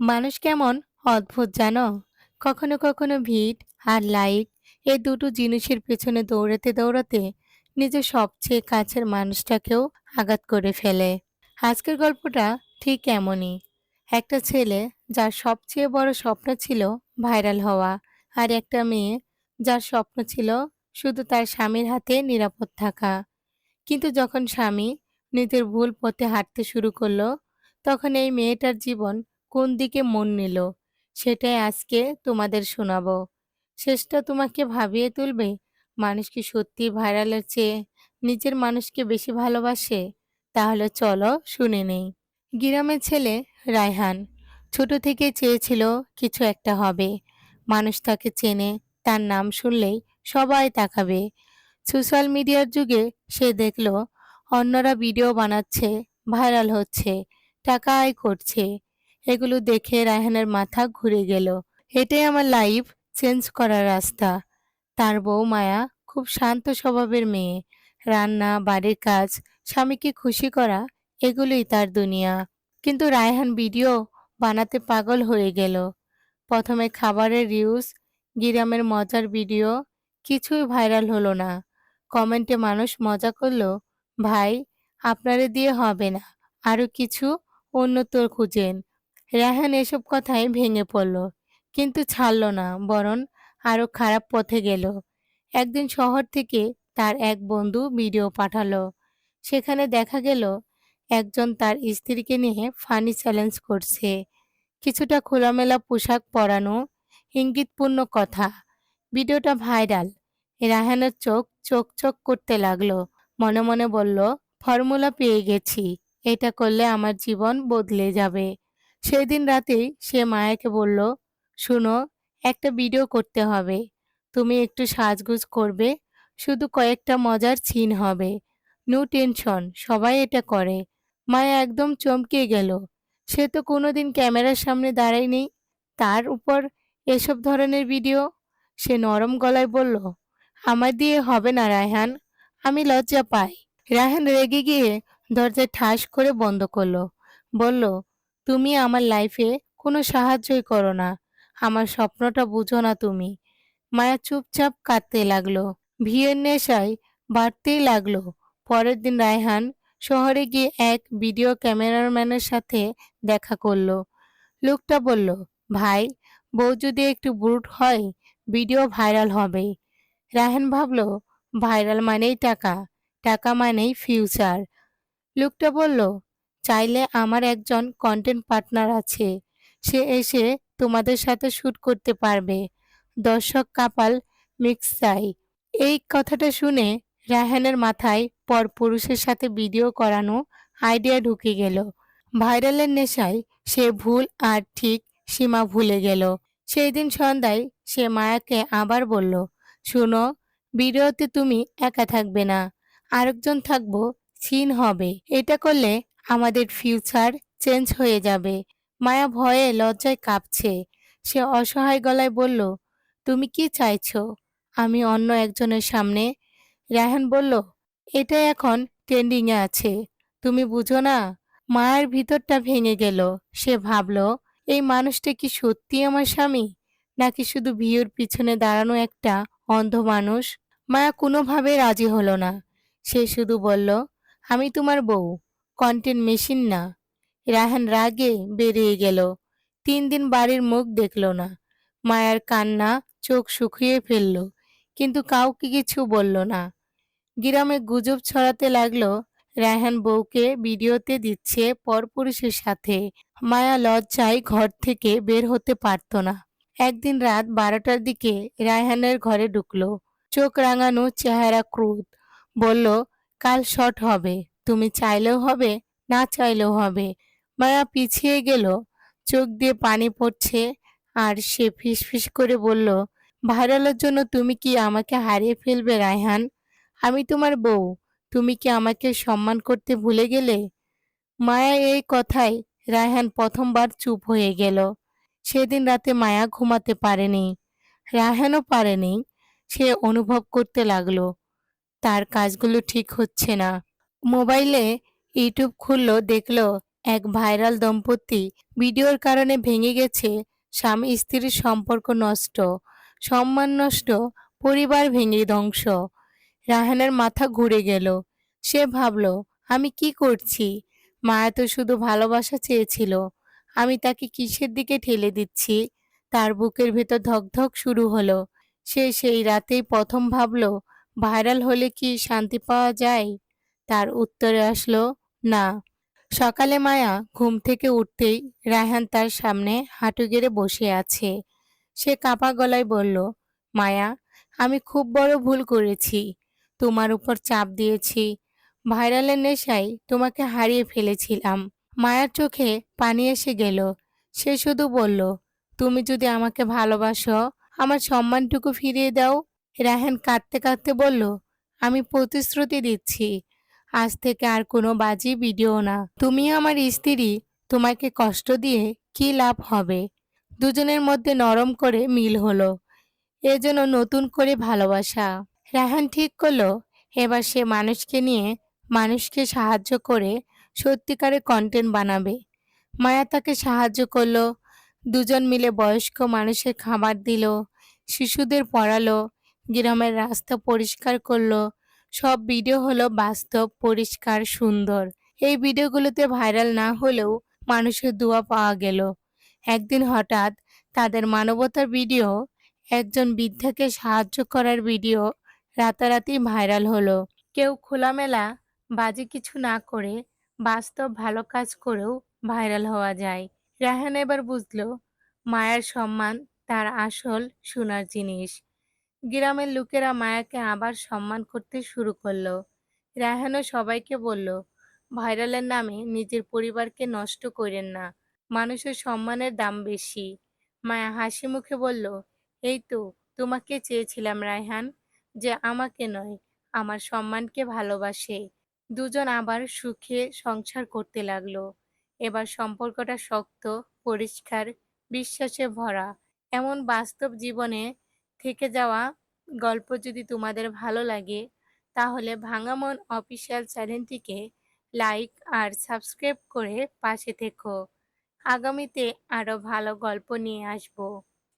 মানুষ কেমন অদ্ভুত জানো। কখনো কখনো ভিড় আর লাইক এই দুটো জিনিসের পেছনে দৌড়াতে দৌড়াতে নিজের সবচেয়ে কাছের মানুষটাকেও আঘাত করে ফেলে। আজকের গল্পটা ঠিক এমনই। একটা ছেলে যার সবচেয়ে বড় স্বপ্ন ছিল ভাইরাল হওয়া, আর একটা মেয়ে যার স্বপ্ন ছিল শুধু তার স্বামীর হাতে নিরাপদ থাকা। কিন্তু যখন স্বামী নিজের ভুল পথে হাঁটতে শুরু করলো, তখন এই মেয়েটার জীবন কোন দিকে মন নিল সেটাই আজকে তোমাদের শোনাবো। শেষটা তোমাকে ভাবিয়ে তুলবে, মানুষ কি সত্যি ভাইরালের চেয়ে নিজের মানুষকে বেশি ভালোবাসে? তাহলে চলো শুনে নেই। গ্রামের ছেলে রায়হান ছোট থেকে চেয়েছিল কিছু একটা হবে। মানুষ তাকে চেনে, তার নাম শুনলেই সবাই তাকাবে। সোশ্যাল মিডিয়ার যুগে সে দেখল অন্যরা ভিডিও বানাচ্ছে, ভাইরাল হচ্ছে, টাকা আয় করছে। এগুলো দেখে রায়হানের মাথা ঘুরে গেল। এটাই আমার লাইফ চেঞ্জ করার রাস্তা। তার বউ মায়া খুব শান্ত স্বভাবের মেয়ে। রান্না, বাড়ির কাজ, স্বামীকে খুশি করা, এগুলোই তার দুনিয়া। কিন্তু রায়হান ভিডিও বানাতে পাগল হয়ে গেল। প্রথমে খাবারের রিউজ, গ্রামের মজার ভিডিও, কিছুই ভাইরাল হলো না। কমেন্টে মানুষ মজা করলো, ভাই আপনারে দিয়ে হবে না, আরো কিছু উন্নত খুঁজেন। রায়হান এসব কথায় ভেঙে পড়ল, কিন্তু ছাড়ল না, বরং আরো খারাপ পথে গেল। একদিন শহর থেকে তার এক বন্ধু ভিডিও পাঠালো। সেখানে দেখা গেল একজন তার স্ত্রীকে নিয়ে ফানি চ্যালেঞ্জ করছে। কিছুটা খোলামেলা পোশাক পরানো, ইঙ্গিতপূর্ণ কথা। ভিডিওটা ভাইরাল। রায়হানের চোখ চোখ চোখ করতে লাগলো। মনে মনে বলল, ফর্মুলা পেয়ে গেছি, এটা করলে আমার জীবন বদলে যাবে। সেই দিন রাতেই সে মায়াকে বলল, শুনো, একটা ভিডিও করতে হবে। তুমি একটু সাজগোজ করবে, শুধু কয়েকটা মজার সিন হবে। নো টেনশন, সবাই এটা করে। মায়া একদম চমকে গেল। সে তো কোনোদিন ক্যামেরার সামনে দাঁড়ায়নি, তার উপর এসব ধরনের ভিডিও। সে নরম গলায় বলল, আমার দিয়ে হবে না রায়হান, আমি লজ্জা পাই। রায়হান রেগে গিয়ে দরজা ঠাস করে বন্ধ করলো। বলল, তুমি আমার লাইফে কোনো সাহায্যই করো না, আমার স্বপ্নটা বুঝো না তুমি। মায়া চুপচাপ কাঁদতে লাগলো। ভিড়ের নেশায় বাড়তেই লাগলো। পরের দিন রায়হান শহরে গিয়ে এক ভিডিও ক্যামেরাম্যানের সাথে দেখা করলো। লোকটা বলল, ভাই, বউ যদি একটু ব্রুট হয়, ভিডিও ভাইরাল হবে। রায়হান ভাবল, ভাইরাল মানেই টাকা, টাকা মানেই ফিউচার। লোকটা বলল, চাইলে আমার একজন কন্টেন্ট পার্টনার আছে, সে এসে তোমাদের সাথে শুট করতে পারবে। দর্শক কাপাল মিক্স চাই। এই কথাটা শুনে রায়হানের মাথায় পরপুরুষের সাথে ভিডিও করানো আইডিয়া ঢুকে গেল। ভাইরালের নেশায় সে ভুল আর ঠিক সীমা ভুলে গেল। সেই দিন সন্ধ্যায় সে মায়াকে আবার বলল, শুনো, ভিডিওতে তুমি একা থাকবে না, আরেকজন থাকবো, সিন হবে। এটা করলে আমাদের ফিউচার চেঞ্জ হয়ে যাবে। মায়া ভয়ে লজ্জায় কাঁপছে। সে অসহায় গলায় বলল, তুমি কি চাইছো? আমি অন্য একজনের সামনে? রায়হান বলল, এটা এখন ট্রেন্ডিংয়ে আছে, তুমি বুঝো না? মায়ের ভিতরটা ভেঙে গেল। সে ভাবল, এই মানুষটা কি সত্যি আমার স্বামী, নাকি শুধু ভিউর পিছনে দাঁড়ানো একটা অন্ধ মানুষ? মায়া কোনোভাবে রাজি হলো না। সে শুধু বলল, আমি তোমার বউ, কন্টেন্ট মেশিন না। রায়হান রাগে বেরিয়ে গেল। 3 দিন বাড়ির মুখ দেখল না। মায়ার কান্না চোখ শুকিয়ে ফেলল, কিন্তু কাউকে কিছু বলল না। গ্রামে গুজব ছড়াতে লাগলো, রায়হান বউকে ভিডিওতে দিচ্ছে পরপুরুষের সাথে। মায়া লজ্জায় ঘর থেকে বের হতে পারত না। একদিন রাত 12টার দিকে রায়হানের ঘরে ঢুকলো। চোখ রাঙানো, চেহারা ক্রোধ। বলল, কাল শট হবে, তুমি চাইলেও হবে, না চাইলেও হবে। মায়া পিছিয়ে গেল, চোখ দিয়ে পানি পড়ছে। আর সে ফিসফিস করে বলল, ভাইরালের জন্য তুমি কি আমাকে হারিয়ে ফেলবে রায়হান? আমি তোমার বউ, তুমি কি আমাকে সম্মান করতে ভুলে গেলে? মায়া এই কথায় রায়হান প্রথমবার চুপ হয়ে গেল। সেদিন রাতে মায়া ঘুমাতে পারেনি, রায়হানও পারেনি। সে অনুভব করতে লাগলো, তার কাজগুলো ঠিক হচ্ছে না। মোবাইলে ইউটিউব খুললো, দেখলো এক ভাইরাল দম্পতি ভিডিওর কারণে ভেঙে গেছে স্বামী স্ত্রীর সম্পর্ক নষ্ট, সম্মান নষ্ট, পরিবার ভেঙে ধ্বংস। রাহানের মাথা ঘুরে গেল। সে ভাবল, আমি কি করছি? মায়া তো শুধু ভালোবাসা চেয়েছিল, আমি তাকে কিসের দিকে ঠেলে দিচ্ছি? তার বুকের ভেতর ধকধক শুরু হলো। সে সেই রাতেই প্রথম ভাবল, ভাইরাল হলে কি শান্তি পাওয়া যায়? তার উত্তরে আসলো, না। সকালে মায়া ঘুম থেকে উঠতেই রায়হান তার সামনে হাঁটু গেড়ে বসে আছে। সে কাঁপা গলায় বলল, মায়া, আমি খুব বড় ভুল করেছি। তোমার উপর চাপ দিয়েছি, ভাইরালের নেশায় তোমাকে হারিয়ে ফেলেছিলাম। মায়ার চোখে পানি এসে গেল। সে শুধু বলল, তুমি যদি আমাকে ভালোবাসো, আমার সম্মানটুকু ফিরিয়ে দাও। রায়হান কাঁদতে কাঁদতে বলল, আমি প্রতিশ্রুতি দিচ্ছি, আজ থেকে আর কোনো বাজে ভিডিও না। তুমি আমার স্ত্রী, তোমাকে কষ্ট দিয়ে কি লাভ হবে? দুজনের মধ্যে নরম করে মিল হলো। এজন্য নতুন করে ভালোবাসা। রায়হান ঠিক করলো, এবার সে মানুষকে নিয়ে মানুষকে সাহায্য করে সত্যিকারের কন্টেন্ট বানাবে। মায়া তাকে সাহায্য করলো। দুজন মিলে বয়স্ক মানুষের খাবার দিল, শিশুদের পড়ালো, গ্রামের রাস্তা পরিষ্কার করলো। সব ভিডিও হলো বাস্তব, পরিষ্কার, সুন্দর। এই ভিডিওগুলোতে ভাইরাল না হলেও মানুষের দোয়া পাওয়া গেল। একদিন হঠাৎ তাদের মানবতার ভিডিও, একজন বৃদ্ধাকে সাহায্য করার ভিডিও রাতারাতি ভাইরাল হলো। কেউ খোলামেলা বাজে কিছু না করে বাস্তব ভালো কাজ করেও ভাইরাল হওয়া যায়। রায়হান এবার বুঝলো, মায়ের সম্মান তার আসল সোনার জিনিস। গ্রামের লোকেরা মায়াকে আবার সম্মান করতে শুরু করলো। রায়হানও সবাইকে বলল, ভাইরালের নামে নিজের পরিবারকে নষ্ট করেন না, মানুষের সম্মানের দাম বেশি। মায়া হাসি মুখে বলল, এই তো তোমাকে চেয়েছিলাম রায়হান, যে আমাকে নয়, আমার সম্মানকে ভালোবাসে। দুজন আবার সুখে সংসার করতে লাগলো। এবার সম্পর্কটা শক্ত, পরিষ্কার, বিশ্বাসে ভরা। এমন বাস্তব জীবনে থেকে যাওয়া গল্প যদি তোমাদের ভালো লাগে, তাহলে ভাঙা মন অফিসিয়াল চ্যানেলটিকে লাইক আর সাবস্ক্রাইব করে পাশে থেকো। আগামীতে আরো ভালো গল্প নিয়ে আসবো।